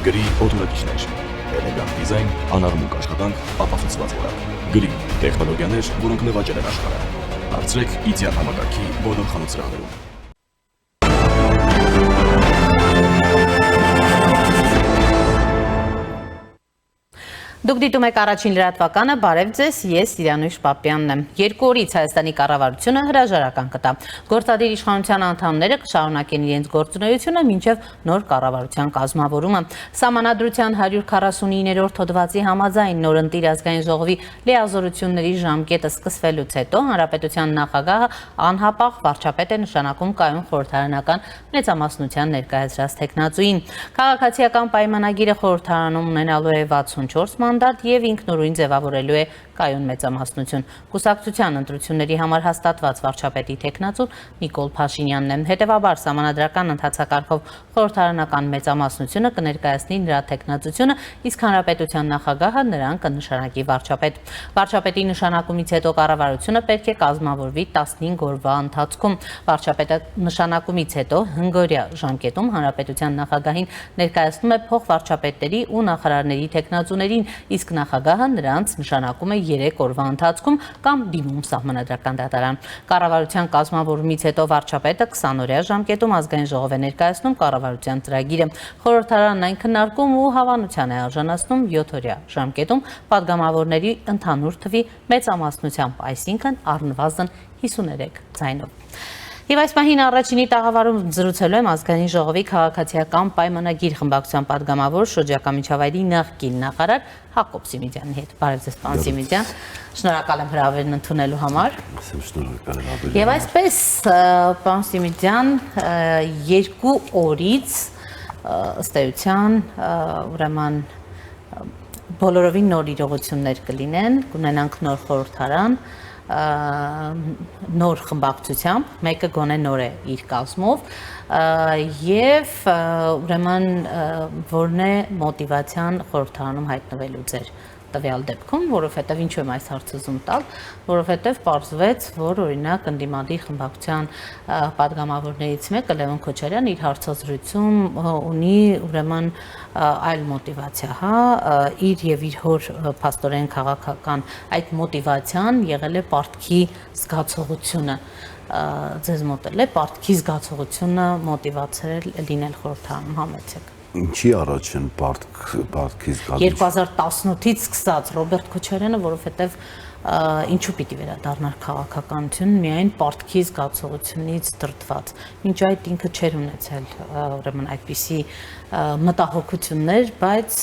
Գրի օդորակիչներ, էլեգանտ դիզայն, անաղմուկ աշխատանք, ապացուցված որակ։ Գրի տեխնոլոգիաներ, որոնք նվաճել են աշխարհը։ Հարցրեք իդեալ համակարգի բոլոր խանութսրահներում։ Դուք դիտում եք առաջին լրատվականը, բարև ձեզ, ես Իրանուշ Պապյանն եմ։ Երկու օրից Հայաստանի կառավարությունը հրաժարական կտա։ Գործադիր իշխանության անդամները կշարունակեն իրենց գործունեությունը մինչև նոր կառավարության կազմավորումը։ Սահմանադրության 149-րդ հոդվածի համաձայն նորընտիր ազգային ժողովի լիազորությունների ժամկետը սկսվելուց հետո հանրապետության նախագահը անհապաղ վարչապետ է նշանակում կայուն խորհրդարանական մեծամասնության ներկայացրած թեկնածուին։ Քաղաքացիական պայմանագիրը խորհրդարանում ունենալու է 64 մանդատ եւ ինքնուրույն ձևավորելու է կայուն մեծամասնություն։ Կուսակցության ընտրությունների համար հաստատված վարչապետի թեկնածուն Նիկոլ Փաշինյանն է։ Հետևաբար սահմանադրական ընթացակարգով խորհրդարանական մեծամասնությունը կներկայացնի նրա թեկնածությունը, իսկ հանրապետության նախագահը նրան կնշանակի վարչապետ։ Վարչապետի նշանակումից հետո կառավարությունը պետք է կազմավորվի 15 օրվա ընթացքում։ Վարչապետը նշանակումից հետո հնգօրյա ժամկետում հանրապետության նախագահին ներկայացնում է փոխվարչապետների ու նախարարների թեկնածուներին, իսկ նախագահը նրանց նշանակում է 3 օրվա ընթացքում կամ դիմում սահմանադրական դատարան։ Կառավարության կազմավորումից հետո վարչապետը 20-օրյա ժամկետում ազգային ժողով է ներկայացնում կառավարության ծրագիրը։ Խորհրդարանն այն քննարկում ու հավանության է արժանացնում 7-օրյա ժամկետում падգամավորների ընդհանուր թվի մեծամասնությամբ, այսինքն առնվազն 53 ձայնով։ Եվ այս պահին առաջինի տաղավարում զրուցելու եմ ազգային ժողովի քաղաքացիական պայմանագիր խմբակցության падգամավոր շրջակա միջավայրի նախկին նախարար Հակոբ Սիմիդյանի հետ։ Բարև ձեզ, պարոն Սիմիդյան։ Շնորհակալ եմ հրավերն ընդունելու համար։ Եվ այսպես, պարոն Սիմիդյան, 2 օրից ըստ էության, ուրեմն բոլորովին նոր իրողություններ կլինեն, կունենանք նոր խորհրդարան, նոր խմբակցությամբ, մեկը գոնե նոր է իր կազմով, եւ ուրեմն որն է մոտիվացիան խորհրդարանում հայտնվելու ձեր տվյալ դեպքում, որովհետև ինչու եմ այս հարցը զում տալ, որովհետև պարզվեց, որ օրինակ ընդդիմադիր խմբակցության падգամավորներից մեկը Լևոն Քոչարյան իր հարցազրույցում ունի ուրեմն այլ մոտիվացիա, հա, իր եւ իր հոր փաստորեն քաղաքական այդ մոտիվացիան եղել է պարտքի զգացողությունը, ձեզ մոտ է պարտքի զգացողությունը մոտիվացրել լինել խորհրդարանում, համեցեք։ Ինչի առաջ են պարտքի զգացողությունը 2018-ից սկսած Ռոբերտ Քոչարյանը, որովհետև ինչու պիտի վերադառնար քաղաքականություն միայն պարտքի զգացողությունից դրդված։ Մինչ այդ ինքը չէր ունեցել ուրեմն այդպիսի մտահոգություններ, բայց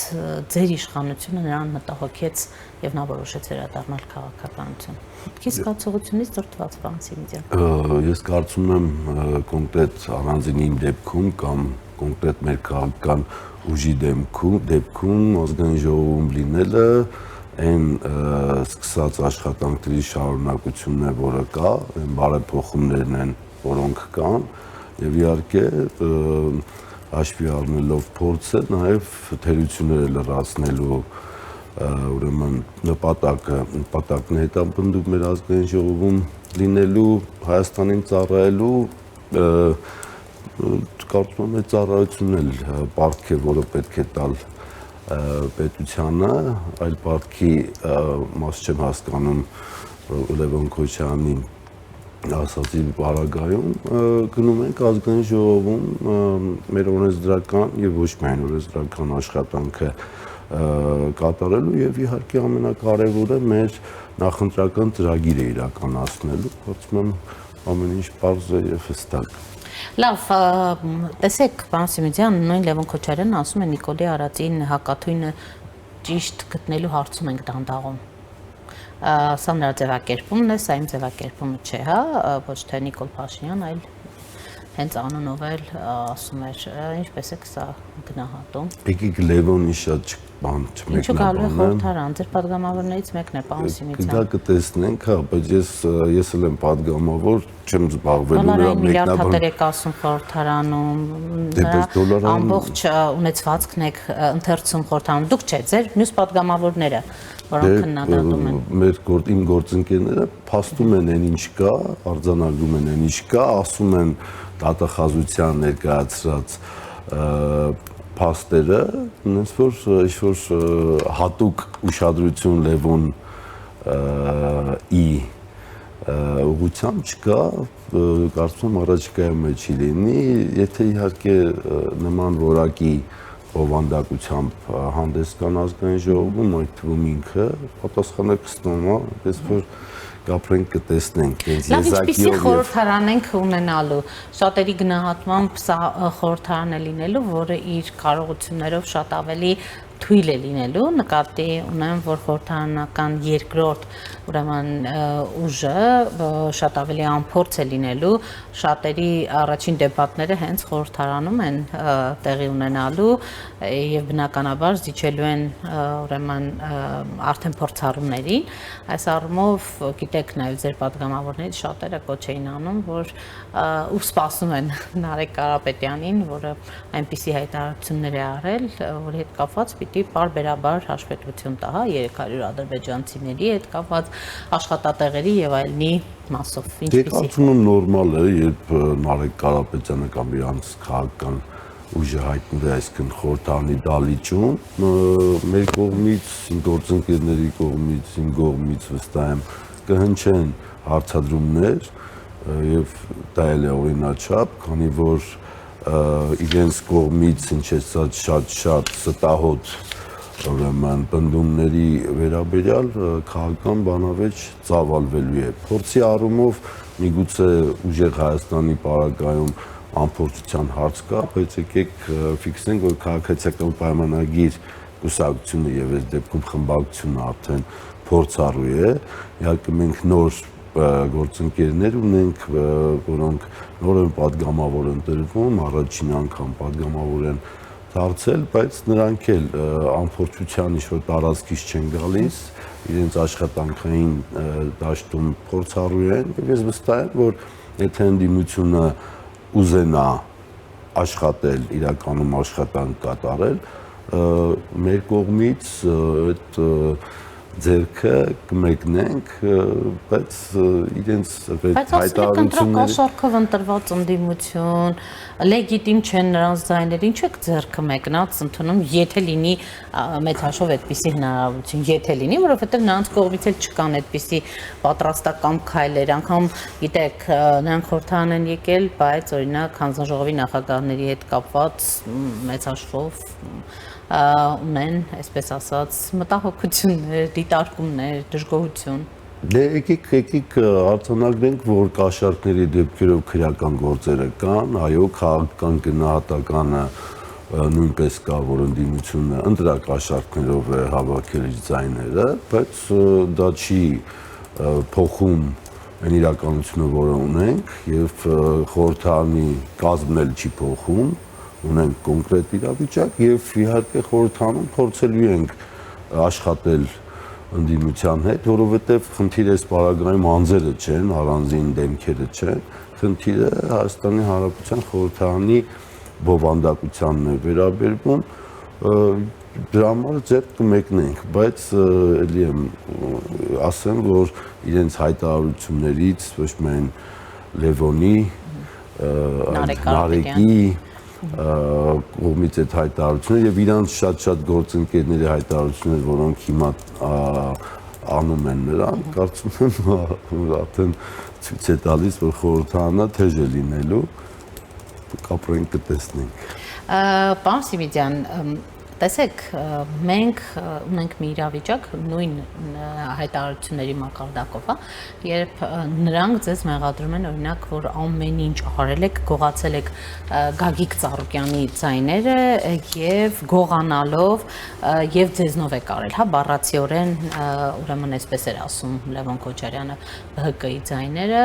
ձեր իշխանությունը նրան մտահոգեց եւ նա որոշեց վերադառնալ քաղաքականություն։ Պարտքի զգացողությունից դրդված, պարոն Սիմիդյան։ Ես կարծում եմ կոնկրետ առանձին իմ դեպքում կամ կոնկրետ մեր քաղաքական ուժի դեպքում ազգային ժողովում լինելը այն սկսած աշխատանքների շարունակությունն է, որը կա, այն բարեփոխումներն են, որոնք կան, եւ իհարկե հաշվի առնելով փորձը, նաեւ թերությունները լրացնելու ուրեմն նպատակն է հետապնդում մեր ազգային ժողովում լինելու, Հայաստանին ծառայելու կարծում եմ ծառայությունն էլ պարտք է, որը պետք է տալ պետությանը, այլ պարտքի մաս չեմ հասկանում Լևոն Քոչարյանի ասացի պարագայում, գնում ենք ազգային ժողովում մեր օրենսդրական եւ ոչ միայն օրենսդրական աշխատանքը կատարելու եւ իհարկե ամենակարևորը մեր նախընտրական ծրագիրը իրականացնելու, կարծում եմ ամեն ինչ պարզ է եւ հստակ։ Լավ, տեսեք, պարոն Սիմիդյան, նույն Լևոն Քոչարյանն ասում է Նիկոլի Արածին հակաթույնը ճիշտ գտնելու հարցում ենք դանդաղում։ Սա նրա ձևակերպումն է, սա իմ ձևակերպումը չէ, հա, ոչ թե Նիկոլ Փաշինյան, այլ հենց անունով էլ ասում էր, ինչպես եք սա գնահատում։ Եկեք Լևոնի շատ բան չմեկնաբանեմ։ Ինչու գալու է խորհրդարան, ձեր падգամավորներից մեկն է, պարոն Սիմիդյան։ Դա կտեսնենք, հա, բայց ես էլ եմ падգամավոր, չեմ զբաղվելու նրա միլիարդ եք ասում խորհրդարանում, ամբողջ ունեցվածքն եք ընթերցում խորհրդարանում, դուք չէ, ձեր մյուս падգամավորները, որոնք քննադատում են։ Իմ գործընկերները փաստում են այն ինչ կա, արձանագրում են այն ինչ կա, ասում են դատախազության ներկայացրած փաստերը, ինձ որ ինչ-որ հատուկ ուշադրություն Լևոն ի ուղղությամբ չկա, կարծում եմ առաջիկայում չի լինի, եթե իհարկե նման որակի բովանդակությամբ հանդես կան ազգային ժողովում, այդ թվում ինքը պատասխանը կստանա, այսպես որ կապրենք կտեսնենք։ Լավ, ինչպիսի խորհրդարան ենք ունենալու, շատերի գնահատմամբ սա խորհրդարան է լինելու, որը իր կարողություններով շատ ավելի թույլ է լինելու, նկատի ունեմ, որ խորհրդարանական երկրորդ ուրեմն ուժը շատ ավելի անփորձ է լինելու, շատերի առաջին դեպատները հենց խորհրդարանում են տեղի ունենալու եւ բնականաբար զիջելու են ուրեմն արդեն փորձառուներին, այս առումով գիտեք նաեւ ձեր պատգամավորներից շատերը կոչ էին անում, որ ու սպասում են Նարեկ Կարապետյանին, որը այնպիսի հայտարարություններ է արել, որ հետ կապված պիտի պարբերաբար հաշվետվություն տա 300 ադրբեջանցիների հետ կապված աշխատատեղերի եւ այլնի մասով ինչպեսի։ Կարծում եմ նորմալ է, երբ Նարեկ Կարապետյանը կամ իրանց քաղաքական ուժը հայտնվի այսքան խորհրդարանի դալիճում, մեր կողմից, գործընկերների կողմից, իմ կողմից վստահ եմ կհնչեն հարցադրումներ եւ դա էլ է օրինաչափ, քանի որ իրենց կողմից ինչեցած շատ ստահոդ ուրեմն բնդումների վերաբերյալ քաղաքական բանավեճ ծավալվելու է։ Փորձի առումով միգուցե ուժեղ Հայաստանի պարագայում անփորձության հարց կա, բայց եկեք ֆիքսենք, որ քաղաքացիական պայմանագիր կուսակցությունը եւ այս դեպքում խմբակցությունը արդեն փորձառու է։ Իհարկե մենք նոր գործընկերներ ունենք, որոնք նոր են պատգամավոր ընտրվում, առաջին անգամ պատգամավոր են դարձել, բայց նրանք էլ անփորձության ինչ-որ տարածքից չեն գալիս, իրենց աշխատանքային դաշտում փորձառու են, եւ ես վստահ եմ, որ եթե ընդդիմությունը ուզենա աշխատել, իրականում աշխատանք կատարել, մեր կողմից այդ ձերքը կմեկնենք, բայց իրենց հայտարարությունները կաշառքով ընտրված ընդդիմություն, լեգիտիմ չեն նրանց ձայները, ինչ եք ձերքը մեկնած ընդունում, եթե լինի մեծ հաշվով այդպիսի հնարավորություն, եթե լինի, որովհետև նրանց կողմից էլ չկան այդպիսի պատրաստական քայլեր, անգամ գիտեք, նրանք խորհրդարան են եկել, բայց օրինակ հանձնաժողովի նախագահների հետ կապված մեծ հաշվով ունեն, այսպես ասած, մտահոգություններ, դիտարկումներ, դժգոհություն։ Դե եկեք արձանագրենք, որ կաշառքների դեպքերով քրեական գործերը կան, այո, քաղաքական գնահատականը նույնպես կա, որ ընդդիմությունը ընտրակաշառքներով է հավաքել իր ձայները, բայց դա չի փոխում այն իրականությունը, որը ունենք, եւ խորհրդարանի կազմն էլ չի փոխում, ունենք կոնկրետ իրավիճակ եւ իհարկե խորհրդանում փորձելու ենք աշխատել ընդդիմության հետ, որովհետեւ խնդիրը այս պարագայում անձերը չեն, առանձին դեմքերը չեն, խնդիրը Հայաստանի Հանրապետության խորհրդարանի բովանդակությանն է վերաբերվում, դրա համար ձեր կմեկնենք, բայց ելի եմ ասեմ, որ իրենց հայտարարություններից ոչ միայն Լևոնի, Նարեկի կողմից այդ հայտարարությունները եւ իրանց շատ գործընկերների հայտարարություններ, որոնք հիմա անում են նրան, կարծում եմ արդեն ցույց է տալիս, որ խորհրդարանը թեժ է լինելու, կապրենք կտեսնենք։ Պարոն Սիմիդյան, տեսեք, մենք ունենք մի իրավիճակ նույն հայտարարությունների մակարդակով, երբ նրանք ձեզ մեղադրում են օրինակ, որ ամեն ինչ արել եք, գողացել եք Գագիկ Ծառուկյանի ձայները եւ գողանալով եւ ձեզնով եք արել, հա, բառացիորեն ուրեմն այսպես էր ասում Լևոն Քոչարյանը ԲՀԿ-ի ձայները,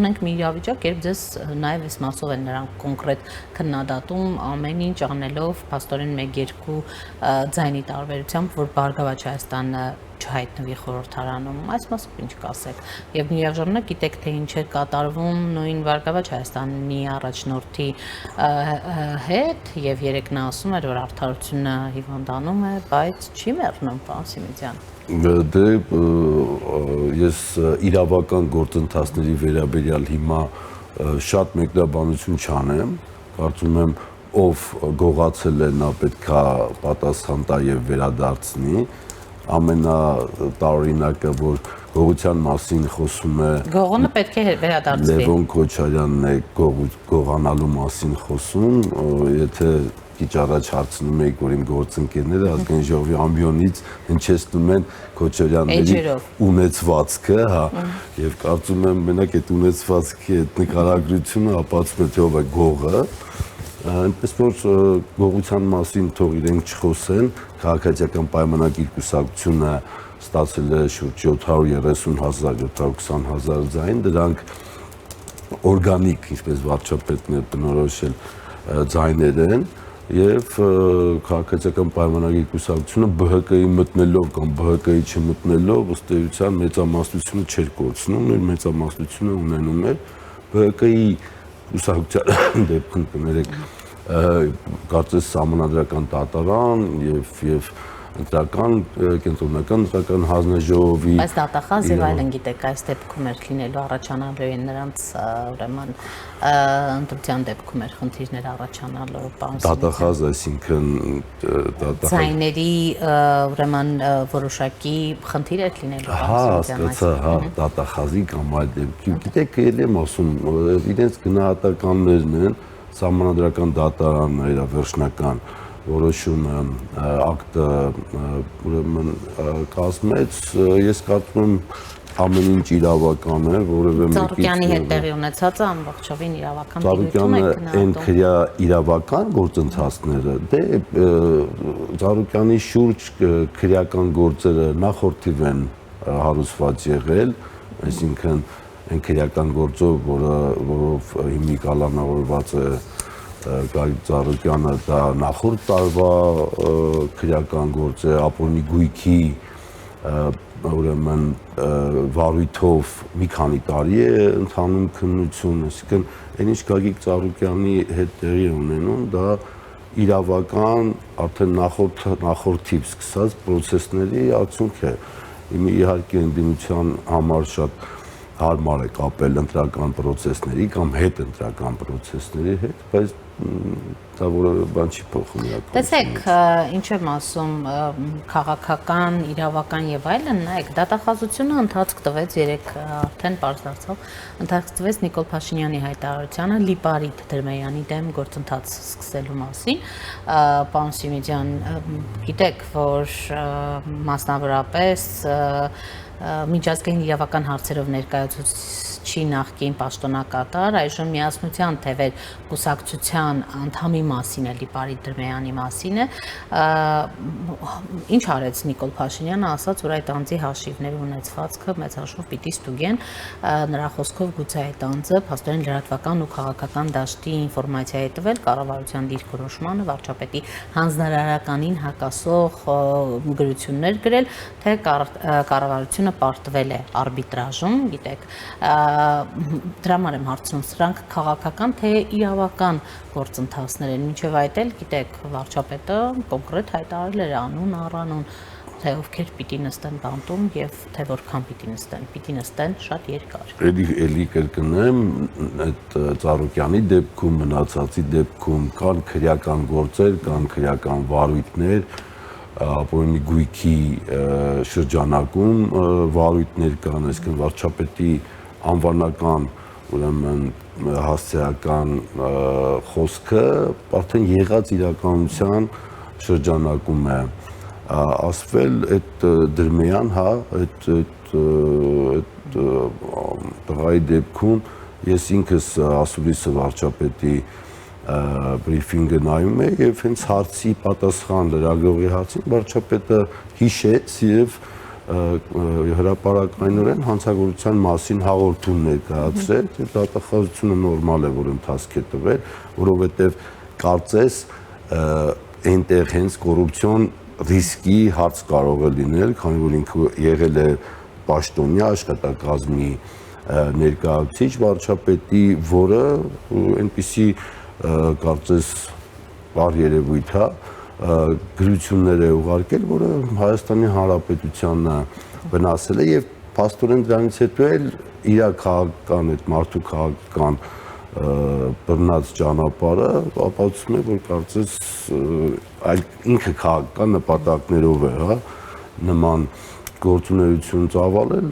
ունենք մի իրավիճակ, երբ ձեզ նաեւ այս մասով են նրանք կոնկրետ քննադատում ամեն ինչ անելով փաստորեն երկու ձայնի տարբերությամբ, որ Բարգավաճ Հայաստանը չհայտնվի խորհրդարանում, այս մասով ինչ կասեք, եւ միաժամանակ գիտեք, թե ինչ է կատարվում նույն Բարգավաճ Հայաստանի առաջնորդի հետ, եւ երեք նա ասում էր, որ արդարությունը հիվանդանում է, բայց չի մեռնում, պարոն Սիմիդյան։ Դե ես իրավական գործընթացների վերաբերյալ հիմա շատ մեկնաբանություն չանեմ, կարծում եմ ով գողացել է, նա պետքա պատասխան տա եւ վերադարձնի։ Ամենատարօրինակը, որ գողության մասին խոսում է Գողոնը պետք է վերադարձվի։ Լևոն Քոչարյանն է գողանալու մասին խոսում, եթե քիչ առաջ հարցնում եք, որ իմ գործընկերները ազգային ժողովի ամբիոնից հնչեցնում են Քոչարյանների ունեցվածքը, հա, եւ կարծում եմ մենակ այդ ունեցվածքի այդ նկարագրությունը ապացուցում է թե ով է գողը, այնպես որ գողության մասին թող իրենք չխոսեն, քաղաքացիական պայմանագիր կուսակցությունը ստացել է շուրջ 730,000-720,000 ձայն, դրանք օրգանիկ, ինչպես վարչապետն է բնորոշել, ձայներ են եւ քաղաքացիական պայմանագիր կուսակցությունը ԲՀԿ-ի մտնելով կամ ԲՀԿ-ի չմտնելով ըստ էության մեծամասնությունը չէր կորցնում, իր մեծամասնությունը ունենում էր ԲՀԿ-ի կուսակցության դեպքում կներեք կարծես սահմանադրական դատարան եւ ընտրական կենտրոնական ընտրական հանձնաժողովի Բայց դատախազ եւ այլն գիտեք այս դեպքում էր լինելու առաջանալու են նրանց ուրեմն ընտրության դեպքում էր խնդիրներ առաջանալու պարոն դատախազ, այսինքն ձայների ուրեմն որոշակի խնդիր էր լինելու հասկացա, հա, դատախազի կամ այլ դեպքի գիտեք ելի եմ ասում իրենց գնահատականներն են սահմանադրական դատարանները վերջնական որոշումը ակտը ուրեմն կազմեց, ես կարծում եմ ամեն ինչ իրավական է, որևէ մեկից Ծառուկյանի հետ տեղի ունեցածը ամբողջովին իրավական Ծառուկյանը այն քրյա իրավական գործընթացները, դե Ծառուկյանի շուրջ քրեական գործերը նախորդիվ են հարուցված եղել, այսինքն այն քրեական գործով, որով հիմնիկ ալանավորված է Գագիկ Ծառուկյանը, դա նախորդ տարվա քրեական գործ է, ապօրինի գույքի ուրեմն վարույթով մի քանի տարի է ընթանում քննություն, այսինքն այն ինչ Գագիկ Ծառուկյանի հետ տեղի է ունենում, դա իրավական արդեն նախորդիվ սկսած process-ների արդյունք է։ Իհարկե ընդդիմության համար շատ հարմար է կապել ընտրական process-ների կամ հետընտրական process-ների հետ, բայց դա որևէ բան չի փոխում իրականում։ Տեսեք, ինչ եմ ասում, քաղաքական, իրավական եւ այլն, նայեք, դատախազությունը ընթացք տվեց 3 արդեն պարզ դարձավ, ընթացք տվեց Նիկոլ Փաշինյանի հայտարարությանը Լիպարիտ Դրմեյանի դեմ գործընթաց սկսելու մասին։ Պարոն Սիմիջյան, գիտեք, որ մասնավորապես միջազգային իրավական հարցերով ներկայացուցիչի նախկին պաշտոնակատար, այժմ Միասնության թևեր կուսակցության անդամի մասին է, Լիպարիտ Դրմեյանի մասին է, ինչ արեց Նիկոլ Փաշինյանը, ասաց, որ այդ անձի հաշիվների ունեցվածքը մեծ հաշվով պիտի ստուգեն, նրա խոսքով գուցե այդ անձը փաստորեն լրատվական ու քաղաքական դաշտի ինֆորմացիա է տվել կառավարության դիրքորոշմանը, վարչապետի հանձնարարականին հակասող գրություններ գրել, թե կառավարությունը պարտվել է արբիտրաժում, գիտեք, դրա համար եմ հարցնում, սրանք քաղաքական թե իրավական գործընթացներ են, մինչև այդ էլ, գիտեք, վարչապետը կոնկրետ հայտարարել էր անուն առանուն, թե ովքեր պիտի նստեն բանտում եւ թե որքան պիտի նստեն շատ երկար։ Էլի կրկնեմ, այդ Ծառուկյանի դեպքում, մնացածի դեպքում կան քրեական գործեր, կան քրեական վարույթներ, ապօրինի գույքի շրջանակում վարույթներ կան, այսինքն վարչապետի անվանական ուրեմն հասցեական խոսքը արդեն եղած իրականության շրջանակում է ասվել այդ Դրմեյան, հա, այդ տղայի դեպքում ես ինքս ասուլիսը վարչապետի բրիֆինգը նայում է եւ հենց հարցի պատասխան լրագրողի հարցին վարչապետը հիշեց եւ հրապարակայնորեն հանցագործության մասին հաղորդում ներկայացրեց, եւ դատախազությունը նորմալ է, որ ընթացք է տվել, որովհետեւ կարծես այնտեղ հենց կոռուպցիոն ռիսկի հարց կարող է լինել, քանի որ ինքը եղել է պաշտոնյա աշխատակազմի ներկայացուցիչ վարչապետի, որը այնպիսի կարծես բար երևույթ է, գրություններ է ուղարկել, որը Հայաստանի Հանրապետությանը վնասել է եւ փաստորեն դրանից հետո էլ իր քաղաքական այդ մարդու քաղաքական բռնած ճանապարհը ապացուցում է, որ կարծես այլ ինքը քաղաքական նպատակներով է, հա, նման գործունեություն ծավալել,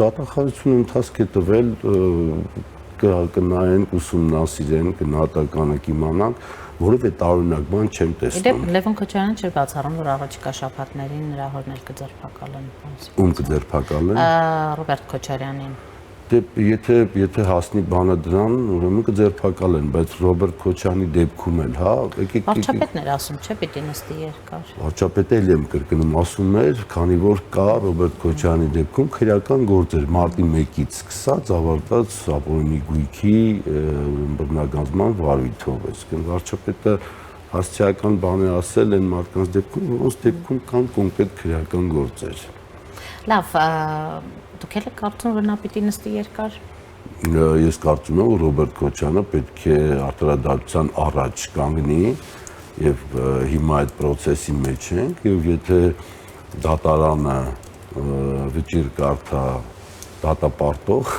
դատախազությունը ընթացք է տվել կնայեն, ուսումնասիրեն, գնահատականը կիմանանք, որովհետեւ տարօրինակ բան չեմ տեսնում։ Իդեպ Լևոն Քոչարյանը չէր բացառում, որ առաջիկա շաբաթներին նրա հորն էլ կձերբակալեն։ Ում կձերբակալեն։ Ռոբերտ Քոչարյանին։ Դե եթե հասնի բանը դրան, ուրեմն կձերբակալեն, բայց Ռոբերտ Քոչյանի դեպքում էլ, հա, Վարչապետն էր ասում, չէ՞, պիտի նստի երկար։ Վարչապետը էլ եմ կրկնում ասում էր, քանի որ կա Ռոբերտ Քոչյանի դեպքում քրեական գործեր մարտի 1-ից սկսած ավարտած ապօրինի գույքի բռնագանձման վարույթով, այսինքն վարչապետը հասցեական բան է ասել այն մարդկանց դեպքում, որոնց դեպքում կան կոնկրետ քրեական գործեր։ Լավ, դուք եք կարծում, որ նա պիտի նստի երկար։ Ես կարծում եմ, որ Ռոբերտ Քոչյանը պետք է արտարադատության առաջ կանգնի եւ հիմա այդ process-ի մեջ ենք եւ եթե դատարանը վճիռ կարդա դատապարտող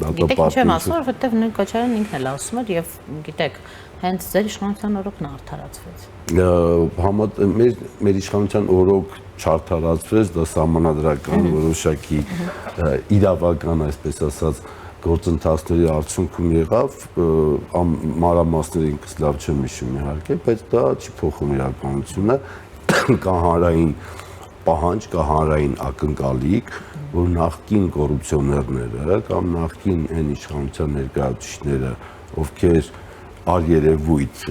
Գիտեք, չեմ ասում, որովհետեւ նույն Քոչարյանն ինքն էլ ասում էր եւ գիտեք, հենց ձեր իշխանության օրոքն արդարացվեց։ Մեր իշխանության օրոք չարդարացվեց, դա սահմանադրական որոշակի իրավական, այսպես ասած, գործընթացների արդյունքում եղավ, մանրամասները ինքս լավ չեմ հիշում իհարկե, բայց դա չի փոխում իրականությունը, կա հանրային պահանջ, կա հանրային ակնկալիք, որ նախկին կոռուպցիոներները կամ նախկին այն իշխանության ներկայացուցիչները, ովքեր արերևույթ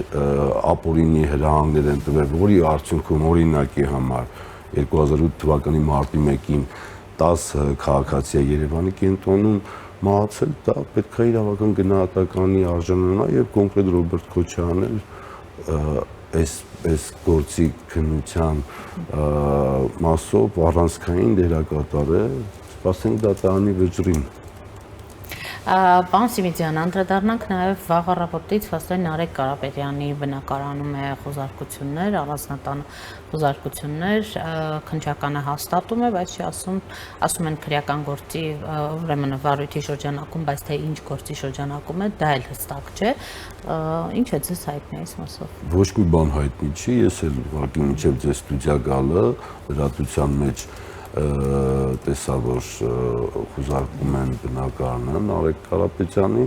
ապօրինի հրահանգներ են տվել, որի արդյունքում օրինակի համար 2008 թվականի մարտի 1-ին 10 քաղաքացի Երևանի կենտրոնում մահացել, դա պետք է իրավական գնահատականի արժանանա եւ կոնկրետ Ռոբերտ Քոչարյանն այս գործի քննության մասով առանցքային դերակատար է, սպասենք դատարանի վճռին։ Պարոն Սիմիձյան, անդրադառնանք նաև վաղ առավոտից Վասիլ Նարեկ Կարապետյանի բնակարանում է խոզարկություններ, առանձնատան խոզարկություններ, քննչականը հաստատում է, բայց չի ասում են քրեական գործի, ուրեմն վարույթի շրջանակում, բայց թե ինչ գործի շրջանակում է, դա էլ հստակ չէ։ Ինչ է ձեզ հայտնի այս մասով։ Ոչ մի բան հայտնի չի, ես էլ ուղղակի մինչև ձեզ ստուդիա գալը լրատվության մեջ տեսա, որ խոզարկում են բնակարանը Նարեկ Կարապետյանի,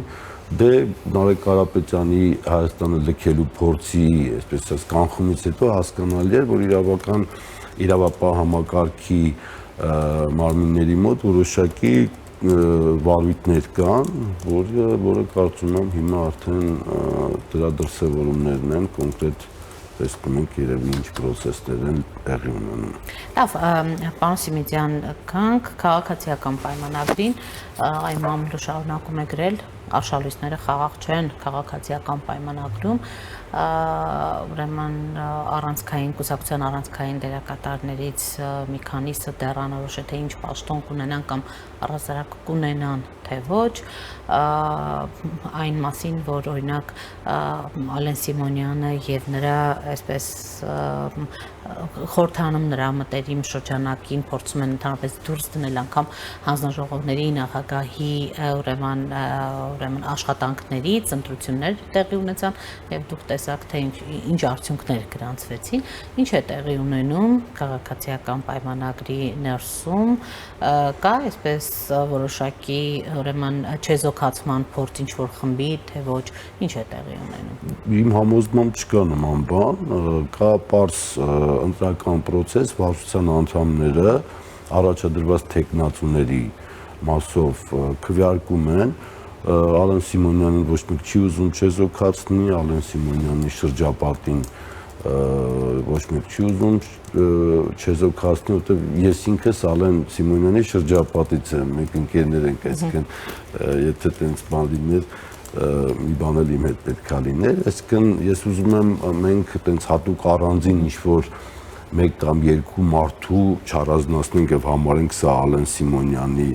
դե Նարեկ Կարապետյանի Հայաստանը լքելու փորձի, այսպես ասած, կանխումից հետո հասկանալի էր, որ իրավապահ համակարգի մարմինների մոտ որոշակի վարույթներ կան, որը կարծում եմ հիմա արդեն դրա դրսևորումներն են կոնկրետ տեսնում ենք երևի ինչ process-ներ են տեղի ունենում։ Լավ, պարոն Սիմիձյան, գանք քաղաքացիական պայմանագրին, այն մամուլը շարունակում է գրել, արշալույսները խաղաղ չեն քաղաքացիական պայմանագրում, ուրեմն առանցքային կուսակցության առանցքային դերակատարներից մի քանիսը դեռ անորոշ է թե ինչ պաշտոն կունենան կամ առհասարակ կունենան թե ոչ, այն մասին, որ օրինակ Ալեն Սիմոնյանը եւ նրա այսպես խորհրդանում նրա մտերիմ շրջանակին փորձում են ընդհանրապես դուրս դնել անգամ հանձնաժողովների նախագահի ուրեմն աշխատանքներից ընտրություններ տեղի ունեցան եւ դուք տեսաք թե ինչ արդյունքներ գրանցվեցին, ինչ է տեղի ունենում քաղաքացիական պայմանագրի ներսում, կա այսպես որոշակի ուրեմն չեզոքացման փորձ ինչ որ խմբի թե ոչ, ինչ է տեղի ունենում։ Իմ համոզմամբ չկա նման բան, կա պարզ ընտրական process, վարչության անդամները առաջադրված տեխնացուների մասով քվեարկում են, Ալեն Սիմոնյանին ոչ մեկ չի ուզում չեզոքացնի, Ալեն Սիմոնյանի շրջապատին ոչ մեկ չի ուզում չեզոքացնի, որտեղ ես ինքս Ալեն Սիմոնյանի շրջապատից եմ, մենք ընկերներ ենք, այսինքն եթե տենց բան լիներ, մի բան էլ իմ հետ պետք է լիներ, այսինքն ես ուզում եմ մենք տենց հատուկ առանձին ինչ-որ մեկ կամ երկու մարդու չառանձնացնենք եւ համարենք սա Ալեն Սիմոնյանի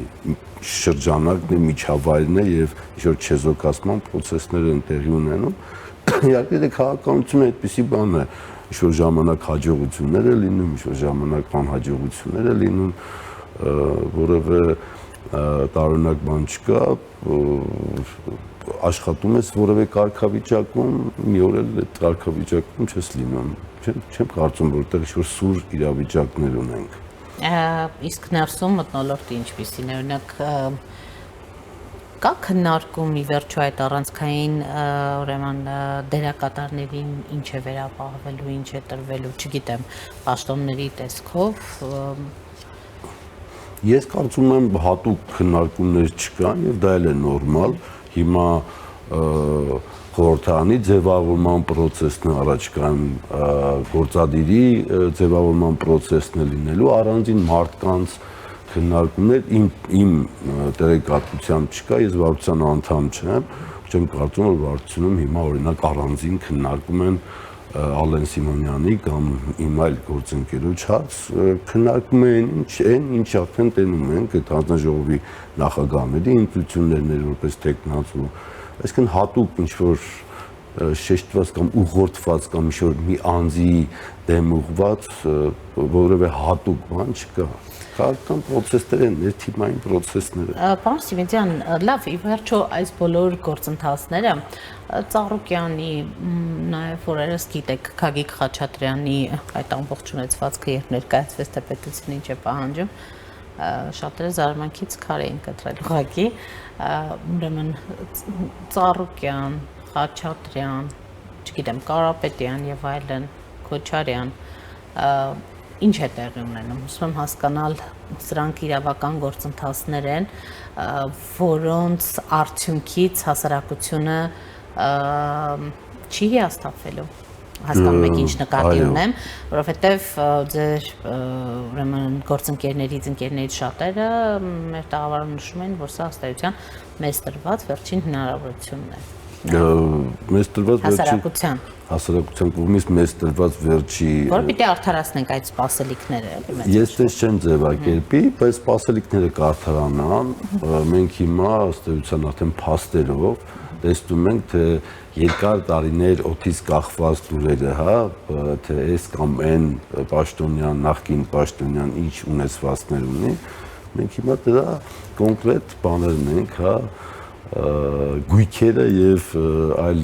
շրջանակն է, միջավայրն է եւ ինչ-որ չեզոքացման process-ներ են տեղի ունենում։ Իհարկե դե քաղաքականությունը այդպիսի բան է, ինչ-որ ժամանակ հաջողություններ է լինում, ինչ-որ ժամանակ անհաջողություններ է լինում, որովհետեւ տարօրինակ բան չկա, աշխատում ես որևէ կարգավիճակում, մի օր էլ այդ կարգավիճակում չես լինում։ Չեմ կարծում, որ այդտեղ ինչ-որ սուր իրավիճակներ ունենք։ Իսկ ներսում մթնոլորտը ինչպիսին է, օրինակ կա քննարկում ի վերջո այդ առանցքային ուրեմն դերակատարներին ինչ է վերապահվելու, ինչ է տրվելու, չգիտեմ, պաշտոնների տեսքով։ Ես կարծում եմ հատուկ քննարկումներ չկան եւ դա էլ է նորմալ։ Հիմա խորհրդարանի ձևավորման process-ն է առաջ կան, գործադիրի ձևավորման process-ն է լինելու, առանձին մարդկանց քննարկումներ իմ տեղեկատվությամբ չկա, ես վարչության անդամ չեմ կարծում, որ վարչությունում հիմա օրինակ առանձին քննարկում են Ալեն Սիմոնյանի կամ իմ այլ գործընկերոջ հարց, քննարկում են ինչ արդեն տենում ենք այդ հանձնաժողովի նախագահների ընտրություններն որպես տեխնացու, այսինքն հատուկ ինչ-որ շեշտված կամ ուղղորդված կամ ինչ-որ մի անձի դեմ ուղղված որևէ հատուկ բան չկա։ Քաղաքական process-ներ են, ներթիմային process-ներ են։ Պարոն Սիմոնյան, լավ, ի վերջո այս բոլոր գործընթացները Ծառուկյանի, նաև օրերս գիտեք, Գագիկ Խաչատրյանի այդ ամբողջ ունեցվածքը երբ ներկայացվեց թե պետությունը ինչ է պահանջում, շատերը զարմանքից քար էին կտրել ուղղակի, ուրեմն Ծառուկյան, Խաչատրյան, չգիտեմ, Կարապետյան եւ այլն, Քոչարյան, ինչ է տեղի ունենում, ուզում եմ հասկանալ, սրանք իրավական գործընթացներ են, որոնց արդյունքից հասարակությունը չի հիասթափվելու, հասկանում եք ինչ նկատի ունեմ, որովհետև ձեր ուրեմն գործընկերներից շատերը մեր տաղավարում նշում են, որ սա ըստ էության մեզ տրված վերջին հնարավորությունն է։ Մեզ տրված հասարակության կողմից մեզ տրված վերջի որ պիտի արդարացնենք այդ սպասելիքները։ Ես դες չեմ ձևակերպի, բայց սպասելիքները կարդարանան, մենք հիմա ըստ էության արդեն փաստերով տեսնում ենք, թե երկար տարիներ օդից կախված դուրերը, հա, թե այս կամ այն պաշտոնյան, նախկին պաշտոնյան ինչ ունեցվածքներ ունի, մենք հիմա դրա կոնկրետ բաներն ենք, հա, գույքերը եւ այլ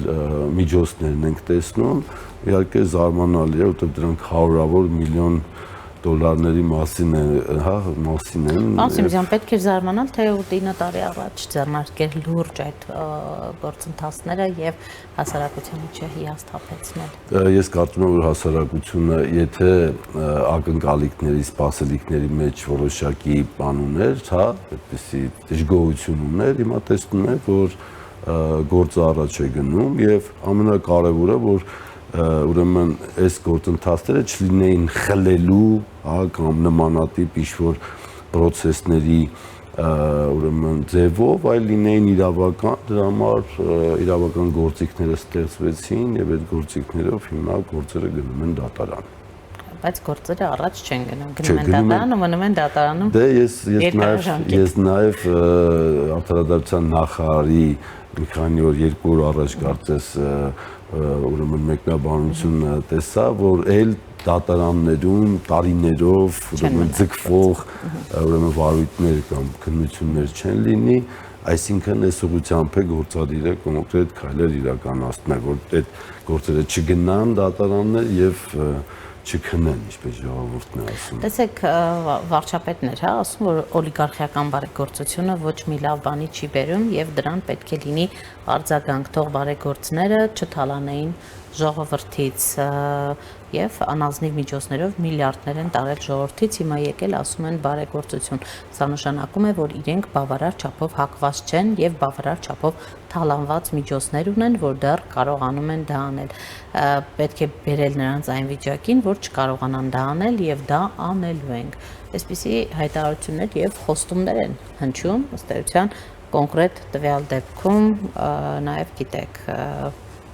միջոցներն ենք տեսնում, իհարկե զարմանալի է, որտեղ դրանք հարյուրավոր միլիոն դոլարների մասին են, Պարոն Սիմոնյան, պետք է զարմանալ, թե 9 տարի առաջ ձեռնարկել լուրջ այդ գործընթացները եւ հասարակությանը չհիասթափեցնել։ Ես կարծում եմ, որ հասարակությունը, եթե ակնկալիքների, սպասելիքների մեջ որոշակի բան ուներ, հա, այդպիսի դժգոհություն ուներ, հիմա տեսնում է, որ գործը առաջ է գնում եւ ամենակարևորը, որ ուրեմն այս գործընթացները չլինեին խլելու, հա, կամ նմանատիպ ինչ-որ process-ների ուրեմն ձևով, այլ լինեին իրավական, դրա համար իրավական գործիքները ստեղծվեցին եւ այդ գործիքներով հիմա գործերը գնում են դատարան։ Բայց գործերը առաջ չեն գնում, գնում են դատարան ու մնում են դատարանում։ Դե ես նաեւ Արդարադատության նախարարի մի քանի օր, 2 օր առաջ կարծես ուրեմն մեկնաբանություն տեսա, որ էլ դատարաններում տարիներով ուրեմն ձգվող ուրեմն վարույթներ կամ քննություններ չեն լինի, այսինքն այս ուղղությամբ է գործադիրը կոնկրետ քայլեր իրականացնել, որ այդ գործերը չգնան դատարաններ եւ չքնեն, ինչպես ժողովուրդն է ասում։ Տեսեք, վարչապետն էր, հա, ասում, որ օլիգարխիական բարեգործությունը ոչ մի լավ բանի չի բերում եւ դրան պետք է լինի արձագանք, թող բարեգործները չթալանեին ժողովրդից եւ անազնիվ միջոցներով միլիարդներ են տարել ժողովրդից, հիմա եկել ասում են բարեգործություն։ Սա նշանակում է, որ իրենք բավարար չափով հակված չեն եւ բավարար չափով թալանված միջոցներ ունեն, որ դեռ կարողանում են դա անել։ Պետք է բերել նրանց այն վիճակին, որ չկարողանան դա անել եւ դա անելու ենք։ Այսպիսի հայտարարություններ եւ խոստումներ են հնչում, ըստ էության կոնկրետ տվյալ դեպքում նաեւ գիտեք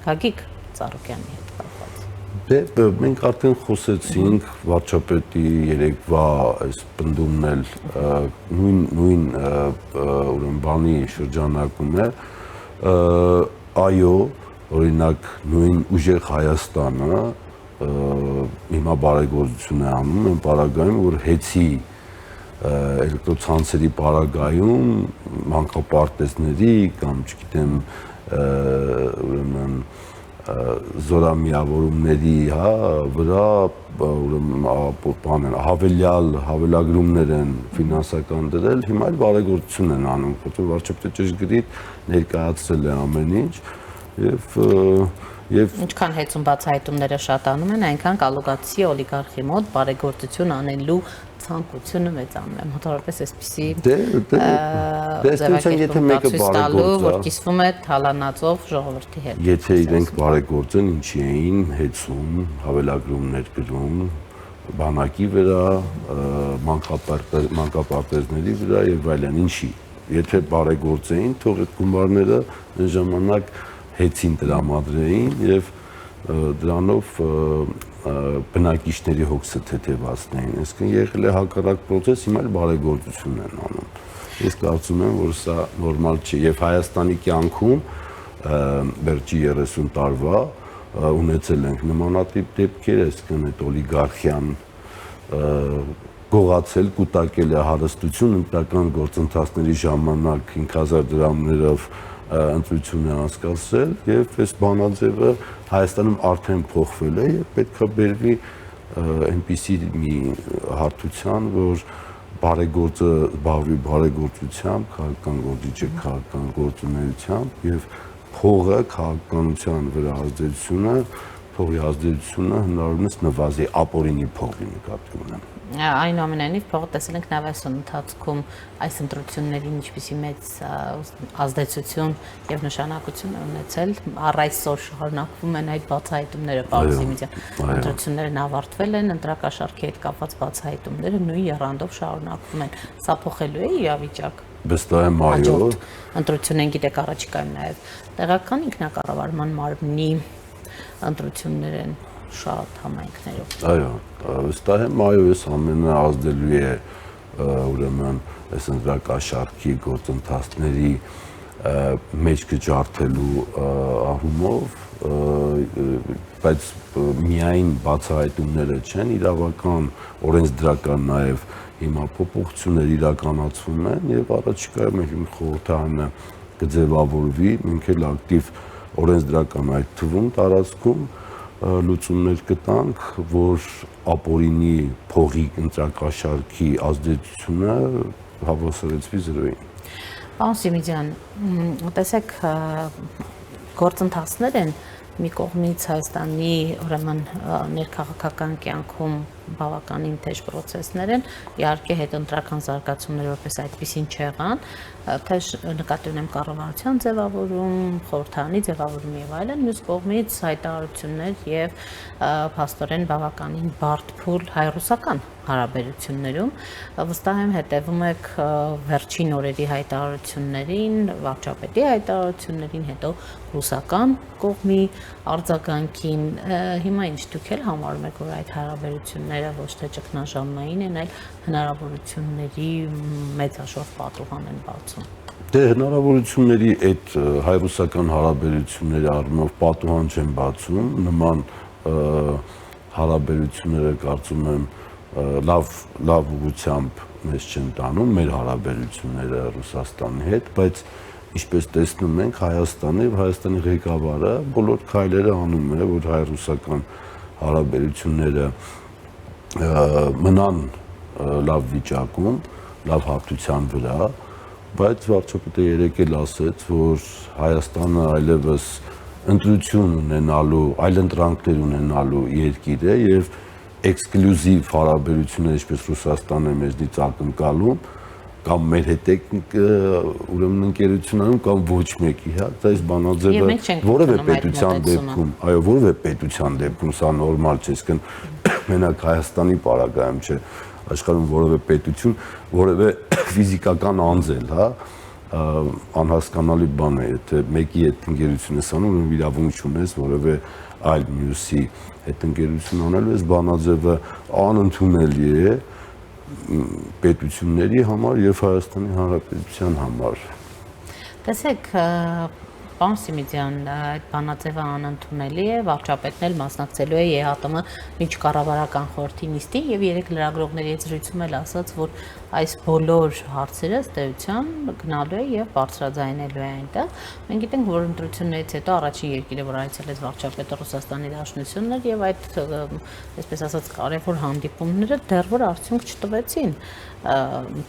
Գագիկ Ծառուկյանի հետ կապված։ Դե մենք արդեն խոսեցինք վարչապետի երեկվա այս պնդումն էլ նույն ուրեմն բանի շրջանակում է, այո, օրինակ նույն ուժեղ Հայաստանը հիմա բարեգործություն է անում այն պարագայում, որ հեծի էլեկտրոցանցերի պարագայում մանկապարտեզների կամ չգիտեմ ուրեմն զորամիավորումների, հա, վրա ուրեմն հավելագրումներ են ֆինանսական դրել, հիմա էլ բարեգործություն են անում, որտեղ վարչապետը ճշգրիտ ներկայացրել է ամեն ինչ եւ ինչքան հեծում բացահայտումները շատանում են, այնքան կալուգացի օլիգարխի մոտ բարեգործություն անելու ցանկությունը մեծանում է, մոտավորապես այսպիսի ձևակերպում տալու, որ կիսվում է թալանածով ժողովրդի հետ։ Եթե իրենք բարեգործեն, ինչի էին հեծում, հավելագրումներ գրում, բանակի վրա, մանկապարտեզների վրա եւ այլն, ինչի։ Եթե բարեգործեին, թող այդ գումարները այն ժամանակ հեծին տրամադրեին եւ դրանով բնակիչների հոգսը թեթևացնեին, այսինքն եղել է հակառակ process, հիմա էլ բարեգործություն են անում։ Ես կարծում եմ, որ սա նորմալ չի եւ Հայաստանի կյանքում վերջի 30 տարվա ունեցել ենք նմանատիպ դեպքեր, այսինքն այդ օլիգարխիան գողացել, կուտակել է հարստություն ընտրական գործընթացների ժամանակ 5000 դրամներով ընտրություն է անցկացրել եւ այս բանաձևը Հայաստանում արդեն փոխվել է եւ պետք է բերվի այնպիսի մի հարթության, որ բարեգործը զբաղվի բարեգործությամբ, քաղաքական գործիչը քաղաքական գործունեությամբ եւ փողը քաղաքականության վրա ազդեցությունը, փողի ազդեցությունը հնարավորինս նվազի ապօրինի փողի նկատի ունեմ։ Այնուամենայնիվ փողը տեսել ենք նաև այս ընթացքում այս ընտրություններին ինչպիսի մեծ ազդեցություն եւ նշանակություն է ունեցել, առ այսօր շարունակվում են այդ բացահայտումները, ընտրություններն ավարտվել են, ընտրակաշառքի հետ կապված բացահայտումները նույն եռանդով շարունակվում են, սա փոխելու է իրավիճակ։ Վստահ եմ, այո։ Ընտրություն են, գիտեք, առաջիկայում նաև տեղական ինքնակառավարման մարմնի ընտրություններ են շատ համայնքներով։ Այո, վստահ եմ, այո, ես ամենը ազդելու է ուրեմն այս ընտրակաշառքի գործընթացների մեջ կջարդելու առումով, բայց միայն բացահայտումները չեն, իրավական, օրենսդրական նաև հիմա փոփոխություններ իրականացվում են եւ առաջիկայում մենք խորհրդարանը կձևավորվի, մենք էլ ակտիվ օրենսդրական այդ թվում տարածքում լուծումներ կտանք, որ ապօրինի փողի ընտրակաշառքի ազդեցությունը հավասարեցվի 0-ին։ Պարոն Սիմիդյան, տեսեք, գործընթացներ են մի կողմից Հայաստանի ուրեմն ներքաղաքական կյանքում բավականին թեժ process-ներ են, իհարկե հետընտրական զարգացումներ որպես այդպեսին չեղան, թեժ նկատի ունեմ կառավարության ձևավորում, խորհրդարանի ձևավորում եւ այլն, մյուս կողմից հայտարարություններ եւ փաստորեն բավականին բարդ փուլ հայ-ռուսական հարաբերություններում, վստահ եմ հետևում եք վերջին օրերի հայտարարություններին, վարչապետի հայտարարություններին, հետո ռուսական կողմի արձագանքին, հիմա ինչ դուք էլ համարում եք, որ այդ հարաբերությունները ոչ թե ճգնաժամային են, այլ հնարավորությունների մեծաշորջ պատուհան են բացում։ Դե հնարավորությունների այդ հայ-ռուսական հարաբերությունների առումով պատուհան չեն բացում, նման հարաբերությունները կարծում եմ լավ ուղղությամբ մեզ չեն տանում, մեր հարաբերությունները Ռուսաստանի հետ, բայց ինչպես տեսնում ենք Հայաստանի ղեկավարը բոլոր քայլերը անում է, որ հայ-ռուսական հարաբերությունները մնան լավ վիճակում, լավ հարթության վրա, բայց վարչապետը երեկ էլ ասեց, որ Հայաստանը այլևս ընտրություն ունենալու, այլընտրանքներ ունենալու երկիր է եւ էքսկլյուզիվ հարաբերություններ, ինչպես Ռուսաստանը մեզնից ակնկալում, կամ մեր հետ ուրեմն ընկերությունում կամ ոչ մեկի, հա, դա այս բանաձևը որևէ պետության դեպքում, այո, որևէ պետության դեպքում սա նորմալ չէ, այսինքն մենակ Հայաստանի պարագայում չէ, աշխարհում որևէ պետություն, որևէ ֆիզիկական անձել, հա, անհասկանալի բան է, եթե մեկի հետ ընկերություն ես անում, ուրեմն իրավունք չունես որևէ այլ մյուսի հետ ընկերություն անելու, այս բանաձևը անընդունելի է պետությունների համար եւ Հայաստանի Հանրապետության համար։ Տեսեք, Պարոն Սիմիդյան, այդ բանաձևը անընդունելի է, վարչապետն էլ մասնակցելու է ԵՀԱՏՄ միջկառավարական խորհրդի նիստին եւ երեք լրագրողների հետ զրույցում էլ ասաց, որ այս բոլոր հարցերը ըստ էության գնալու է եւ բարձրաձայնելու է այնտեղ։ Մենք գիտենք, որ ընտրություններից հետո առաջին երկիրը, որ այցելեց վարչապետը Ռուսաստանի Դաշնությունն էր եւ այդ, այսպես ասած, կարևոր հանդիպումները դեռ որ արդյունք չտվեցին,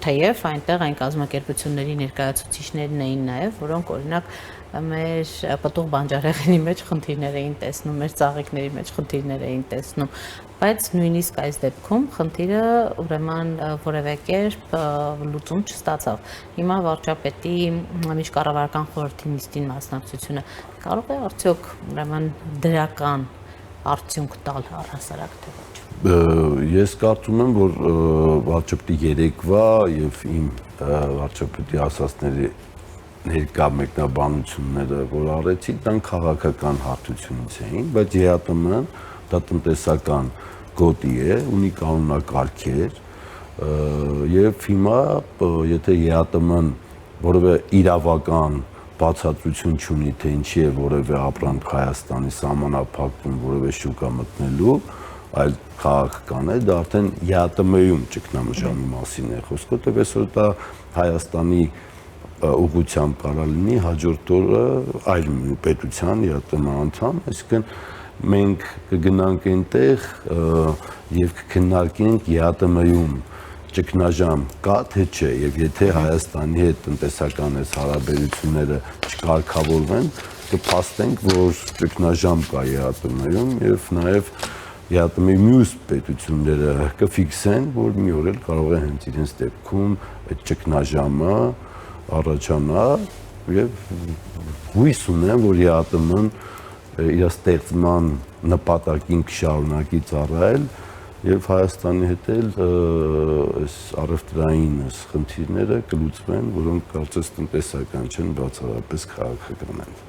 թեև այնտեղ այն կազմակերպությունների ներկայացուցիչներն էին նաեւ, որոնք օրինակ մեր պտուղ բանջարեղենի մեջ խնդիրներ էին տեսնում, մեր ծաղիկների մեջ խնդիրներ էին տեսնում, բայց նույնիսկ այս դեպքում խնդիրը ուրեմն որևէ կերպ լուծում չստացավ։ Հիմա վարչապետի միջկառավարական խորհրդի նիստին մասնակցությունը կարող է արդյոք ուրեմն դրական արդյունք տալ առհասարակ թե ոչ։ Ես կարծում եմ, որ վարչապետի երեկվա եւ իմ վարչապետի ասածների ներկա մեկնաբանությունները, որ արեցի, դան քաղաքական հարթությունից էին, բայց ԵԱՏՄ-ն դա տնտեսական գոտի է, ունի կանոնակարգեր եւ հիմա եթե ԵԱՏՄ-ն որևէ իրավական բացատրություն չունի, թե ինչի է որևէ ապրանք Հայաստանի սահմանափակվում որևէ շուկա մտնելու, այլ քաղաքական է, դա արդեն ԵԱՏՄ-ում ճգնամշամի մասին է խոսքը, որտեղ այսօր դա Հայաստանի ուղղությամբ կարող լինի հաջորդ օրը այլ պետության ԵԱՏՄ անդամ, այսինքն մենք կգնանք այնտեղ եւ կքննարկենք ԵԱՏՄ-ում ճգնաժամ կա թե չէ եւ եթե Հայաստանի հետ տնտեսական այս հարաբերությունները չկարգավորվեն, կփաստենք, որ ճգնաժամ կա ԵԱՏՄ-ում եւ նաեւ ԵԱՏՄ-ի մյուս պետությունները կֆիքսեն, որ մի օր էլ կարող է հենց իրենց դեպքում այդ ճգնաժամը առաջանա եւ հույս ունեմ, որ ԵԱՏՄ-ն իր ստեղծման նպատակին կշարունակի ծառայել եւ Հայաստանի հետ էլ այս առևտրային խնդիրները կլուծվեն, որոնք կարծես տնտեսական չեն, բացառապես քաղաքական են։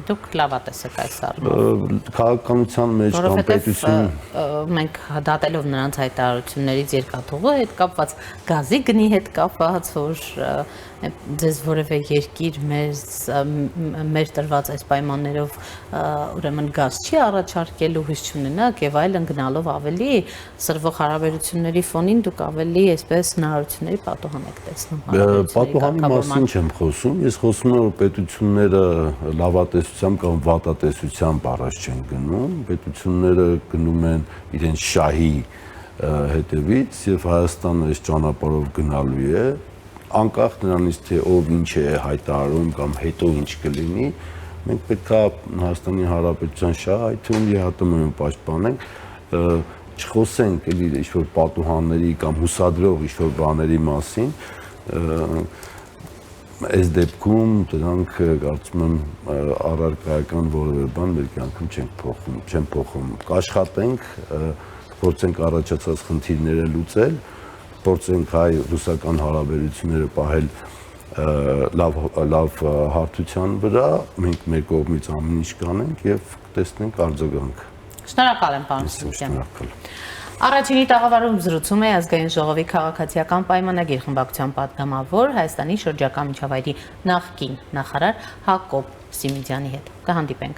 Դուք լավատես եք այս առումով։ Քաղաքականության մեջ կամ պետություն մենք դատելով նրանց հայտարարություններից երկաթուղու հետ կապված, գազի գնի հետ կապված, որ ձեզ որևէ երկիր մեր տրված այս պայմաններով ուրեմն գազ չի առաջարկելու, հույս չունենաք եւ այլն գնալով ավելի սրվող հարաբերությունների ֆոնին դուք ավելի այսպես հնարավորությունների պատոհան եք տեսնում։ Պատոհանի մասին չեմ խոսում, ես խոսում եմ, որ պետությունները լավատեսությամբ կամ վատատեսությամբ առաջ չեն գնում, պետությունները գնում են իրենց շահի հետևից եւ Հայաստանը այս ճանապարհով գնալու է, անկախ նրանից թե ով ինչ է հայտարարում կամ հետո ինչ կլինի, մենք պետք է Հայաստանի Հանրապետության շահը, այդ թվում ԵԱՏՄ-ում պաշտպանենք, չխոսենք էլի ինչ-որ պատուհանների կամ հուսադրող ինչ-որ բաների մասին, այս դեպքում դրանք կարծում եմ առարկայական որևէ բան մեր կյանքում չեն փոխում, կաշխատենք, փորձենք առաջացած խնդիրները լուծել, փորձենք հայ-ռուսական հարաբերությունները պահել լավ հարթության վրա, մենք մեր կողմից ամեն ինչ կանենք եւ տեսնենք արձագանք։ Շնորհակալ եմ, պարոն Սիմիդյան։ Առաջինի տաղավարում զրուցում է Ազգային ժողովի քաղաքացիական պայմանագիր խմբակցության պատգամավոր Հայաստանի շրջակա միջավայրի նախկին նախարար Հակոբ Սիմիդյանի հետ։ Կհանդիպենք։